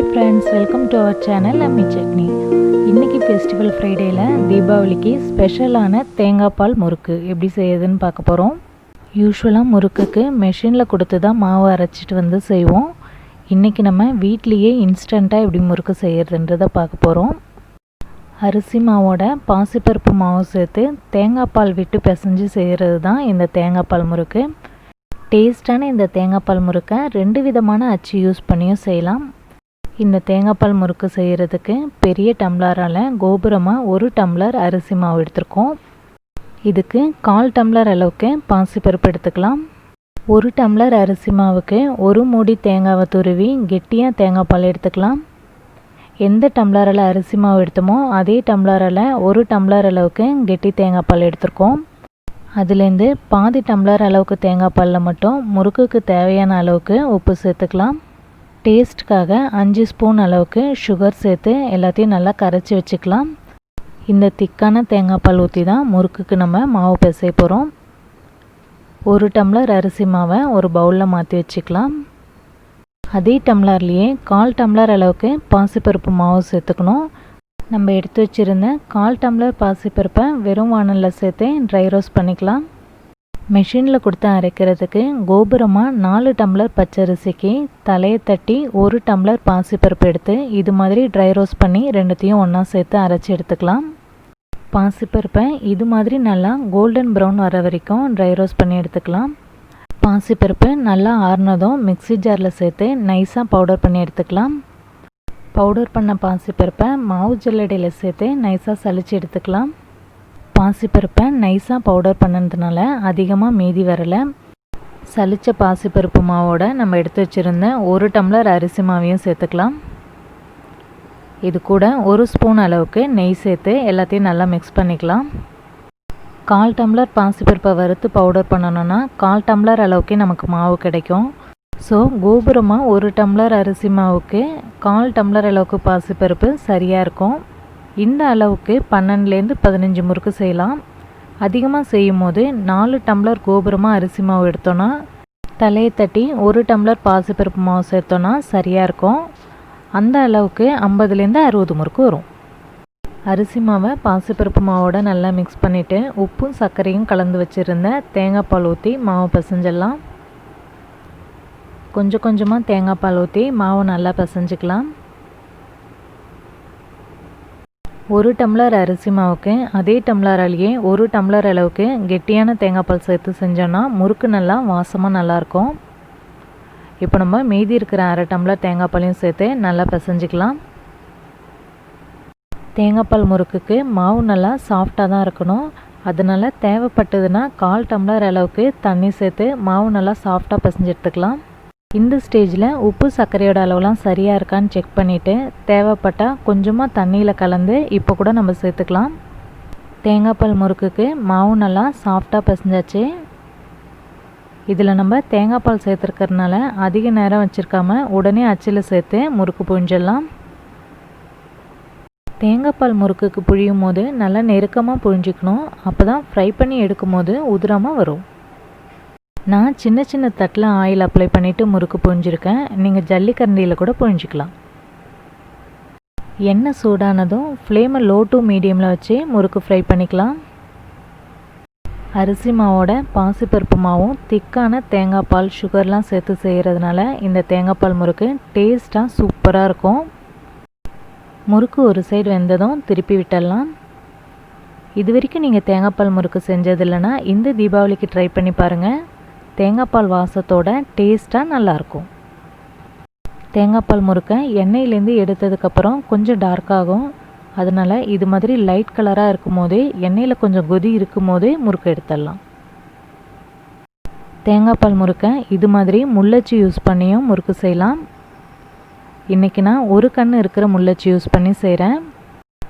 Friends, welcome to our channel ammi chutney. இன்றைக்கி festival ஃப்ரைடேயில் தீபாவளிக்கு ஸ்பெஷலான தேங்காய் பால் முறுக்கு எப்படி செய்யுதுன்னு பார்க்க போகிறோம். யூஸ்வலாக முறுக்குக்கு மெஷினில் கொடுத்து தான் மாவு அரைச்சிட்டு வந்து செய்வோம். இன்றைக்கி நம்ம வீட்லேயே இன்ஸ்டண்ட்டாக எப்படி முறுக்கு செய்கிறதுன்றதை பார்க்க போகிறோம். அரிசி மாவோட பாசிப்பருப்பு மாவு சேர்த்து தேங்காய் பால் விட்டு பிசைஞ்சு செய்கிறது தான் இந்த தேங்காய் பால் முறுக்கு. டேஸ்டான இந்த தேங்காய் பால் முறுக்கை 2 விதமான அச்சு யூஸ் பண்ணியும் செய்யலாம். இந்த தேங்காய் பால் முறுக்கு செய்கிறதுக்கு பெரிய டம்ளரால் கோபுரமாக 1 டம்ளர் அரிசி மாவு எடுத்துருக்கோம். இதுக்கு 1/4 டம்ளர் அளவுக்கு பாசிப்பருப்பு எடுத்துக்கலாம். 1 டம்ளர் அரிசி மாவுக்கு 1 மூடி தேங்காவை துருவி கெட்டியாக தேங்காய் பால் எடுத்துக்கலாம். எந்த டம்ளரால் அரிசி மாவு எடுத்தோமோ அதே டம்ளரால் 1 டம்ளர் அளவுக்கு கெட்டி தேங்காய் பால் எடுத்துருக்கோம். அதுலேருந்து பாதி டம்ளர் அளவுக்கு தேங்காய் பாலில் மட்டும் முறுக்குக்கு தேவையான அளவுக்கு உப்பு சேர்த்துக்கலாம். டேஸ்ட்டுக்காக 5 ஸ்பூன் அளவுக்கு சுகர் சேர்த்து எல்லாத்தையும் நல்லா கரைச்சி வச்சுக்கலாம். இந்த திக்கான தேங்காய் பால் ஊற்றி தான் முறுக்குக்கு நம்ம மாவு பிசைய போகிறோம். 1 டம்ளர் அரிசி மாவை ஒரு பவுலில் மாற்றி வச்சுக்கலாம். அதே டம்ளர்லேயே 1/4 டம்ளர் அளவுக்கு பாசிப்பருப்பு மாவு சேர்த்துக்கணும். நம்ம எடுத்து வச்சுருந்த 1/4 டம்ளர் பாசிப்பருப்பை வெறும் வானலில் சேர்த்து ட்ரை ரோஸ்ட் பண்ணிக்கலாம். மெஷினில் கொடுத்து அரைக்கிறதுக்கு கோபுரமாக 4 டம்ளர் பச்சரிசிக்கு தலையை தட்டி 1 டம்ளர் பாசிப்பருப்பு எடுத்து இது மாதிரி ட்ரை ரோஸ்ட் பண்ணி ரெண்டுத்தையும் ஒன்றா சேர்த்து அரைச்சி எடுத்துக்கலாம். பாசிப்பருப்பை இது மாதிரி நல்லா கோல்டன் ப்ரௌன் வர வரைக்கும் ட்ரை ரோஸ்ட் பண்ணி எடுத்துக்கலாம். பாசிப்பருப்பு நல்லா ஆறுனதும் மிக்ஸி ஜாரில் சேர்த்து நைஸாக பவுடர் பண்ணி எடுத்துக்கலாம். பவுடர் பண்ண பாசிப்பருப்பை மாவு ஜல்லடையில் சேர்த்து நைஸாக சலிச்சு எடுத்துக்கலாம். பாசிப்பருப்பை நைஸாக பவுடர் பண்ணதுனால அதிகமாக மீதி வரலை. சலிச்ச பாசிப்பருப்பு மாவோட நம்ம எடுத்து வச்சுருந்த 1 டம்ளர் அரிசி மாவையும் சேர்த்துக்கலாம். இது கூட 1 ஸ்பூன் அளவுக்கு நெய் சேர்த்து எல்லாத்தையும் நல்லா மிக்ஸ் பண்ணிக்கலாம். 1/4 டம்ளர் பாசிப்பருப்பை வறுத்து பவுடர் பண்ணணுன்னா 1/4 டம்ளர் அளவுக்கு நமக்கு மாவு கிடைக்கும். ஸோ கோபுரமாக 1 டம்ளர் அரிசி மாவுக்கு 1/4 டம்ளர் அளவுக்கு பாசிப்பருப்பு சரியாக இருக்கும். இந்த அளவுக்கு 12லேருந்து 15 முறுக்கு செய்யலாம். அதிகமாக செய்யும் போது 4 டம்ளர் கோபுரமாக அரிசி மாவு எடுத்தோன்னா தலையை தட்டி 1 டம்ளர் பாசிப்பருப்பு மாவு சேர்த்தோன்னா சரியாக இருக்கும். அந்த அளவுக்கு 50லேருந்து 60 முறுக்கு வரும். அரிசி மாவை பாசிப்பருப்பு மாவோட நல்லா மிக்ஸ் பண்ணிவிட்டு உப்பும் சர்க்கரையும் கலந்து வச்சுருந்த தேங்காய் பால் ஊற்றி மாவு பிசைஞ்சிடலாம். கொஞ்சம் கொஞ்சமாக தேங்காய் பால் ஊற்றி மாவு நல்லா பிசைஞ்சிக்கலாம். 1 டம்ளர் அரிசி மாவுக்கு அதே டம்ளராலேயே 1 டம்ளர் அளவுக்கு கெட்டியான தேங்காய் பால் சேர்த்து செஞ்சோன்னா முறுக்கு நல்லா வாசமாக நல்லாயிருக்கும். இப்போ நம்ம மீதி இருக்கிற 1/2 டம்ளர் தேங்காய் பாலையும் சேர்த்து நல்லா பிசைஞ்சிக்கலாம். தேங்காய் பால் முறுக்குக்கு மாவு நல்லா சாஃப்டாக தான் இருக்கணும். அதனால் தேவைப்பட்டதுன்னா 1/4 டம்ளர் அளவுக்கு தண்ணி சேர்த்து மாவு நல்லா சாஃப்டாக பிசைஞ்சு எடுத்துக்கலாம். இந்த ஸ்டேஜில் உப்பு சர்க்கரையோட அளவுலாம் சரியாக இருக்கான்னு செக் பண்ணிவிட்டு தேவைப்பட்டால் கொஞ்சமாக தண்ணியில் கலந்து இப்போ கூட நம்ம சேர்த்துக்கலாம். தேங்காய் பால் முறுக்குக்கு மாவு நல்லா சாஃப்டாக பிசைஞ்சாச்சு. இதில் நம்ம தேங்காய் பால் சேர்த்துருக்கறனால அதிக நேரம் வச்சுருக்காம உடனே அச்சில் சேர்த்து முறுக்கு புழிஞ்சிடலாம். தேங்காய் பால் முறுக்குக்கு புழியும் போது நல்லா நெருக்கமாக புழிஞ்சிக்கணும். அப்போ தான் ஃப்ரை பண்ணி எடுக்கும் போது உதிராமல் வரும். நான் சின்ன சின்ன தட்டில் ஆயில் அப்ளை பண்ணிவிட்டு முறுக்கு புழிஞ்சிருக்கேன். நீங்கள் ஜல்லிக்கரண்டியில் கூட புழிஞ்சிக்கலாம். எண்ணெய் சூடானதும் ஃப்ளேமை லோ டு மீடியமில் வச்சு முறுக்கு ஃப்ரை பண்ணிக்கலாம். அரிசி மாவோட பாசிப்பருப்பு மாவும் திக்கான தேங்காய் பால் சுகர்லாம் சேர்த்து செய்கிறதுனால இந்த தேங்காய் பால் முறுக்கு டேஸ்ட்டாக சூப்பராக இருக்கும். முறுக்கு ஒரு சைடு வெந்ததும் திருப்பி விட்டுடலாம். இது வரைக்கும் நீங்கள் தேங்காய் பால் முறுக்கு செஞ்சது இல்லைன்னா இந்த தீபாவளிக்கு ட்ரை பண்ணி பாருங்கள். தேங்காய் பால் வாசத்தோட டேஸ்ட்டாக நல்லாயிருக்கும். தேங்காய் பால் முறுக்கை எண்ணெயிலேருந்து எடுத்ததுக்கப்புறம் கொஞ்சம் டார்க்காகும். அதனால் இது மாதிரி லைட் கலராக இருக்கும் போதே எண்ணெயில் கொஞ்சம் கொதி இருக்கும் போதே முறுக்கு எடுத்துடலாம். தேங்காய் பால் முறுக்கை இது மாதிரி முள்ளச்சி யூஸ் பண்ணியும் முறுக்கு செய்யலாம். இன்றைக்கி நான் 1 கன்று இருக்கிற முள்ளச்சி யூஸ் பண்ணி செய்கிறேன்.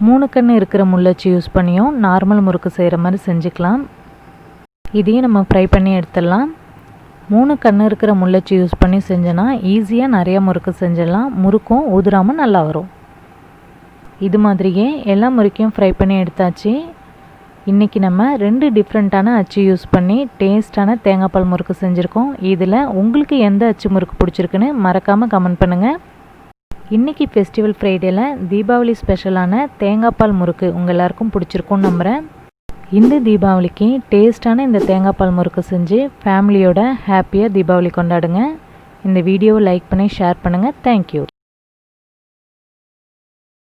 3 கன்று இருக்கிற முள்ளச்சி யூஸ் பண்ணியும் நார்மல் முறுக்கு செய்கிற மாதிரி செஞ்சுக்கலாம். இதையும் நம்ம ஃப்ரை பண்ணி எடுத்துடலாம். 3 கன்று இருக்கிற முள்ளச்சி யூஸ் பண்ணி செஞ்சோன்னா ஈஸியாக நிறையா முறுக்கு செஞ்சிடலாம். முறுக்கும் உதிராமல் நல்லா வரும். இது மாதிரியே எல்லா முறுக்கையும் ஃப்ரை பண்ணி எடுத்தாச்சு. இன்றைக்கி நம்ம 2 டிஃப்ரெண்ட்டான அச்சு யூஸ் பண்ணி டேஸ்ட்டான தேங்காய் பால் முறுக்கு செஞ்சுருக்கோம். இதில் உங்களுக்கு எந்த அச்சு முறுக்கு பிடிச்சிருக்குன்னு மறக்காமல் கமெண்ட் பண்ணுங்கள். இன்றைக்கி ஃபெஸ்டிவல் ஃப்ரைடேயில் தீபாவளி ஸ்பெஷலான தேங்காய் பால் முறுக்கு உங்கள் எல்லாருக்கும் பிடிச்சிருக்கும்னு நம்புகிறேன். இந்த தீபாவளிக்கு டேஸ்டான இந்த தேங்காய் பால் முறுக்கு செஞ்சு ஃபேமிலியோட ஹாப்பியாக தீபாவளி கொண்டாடுங்க. இந்த வீடியோவை லைக் பண்ணி ஷேர் பண்ணுங்கள். தேங்க்யூ.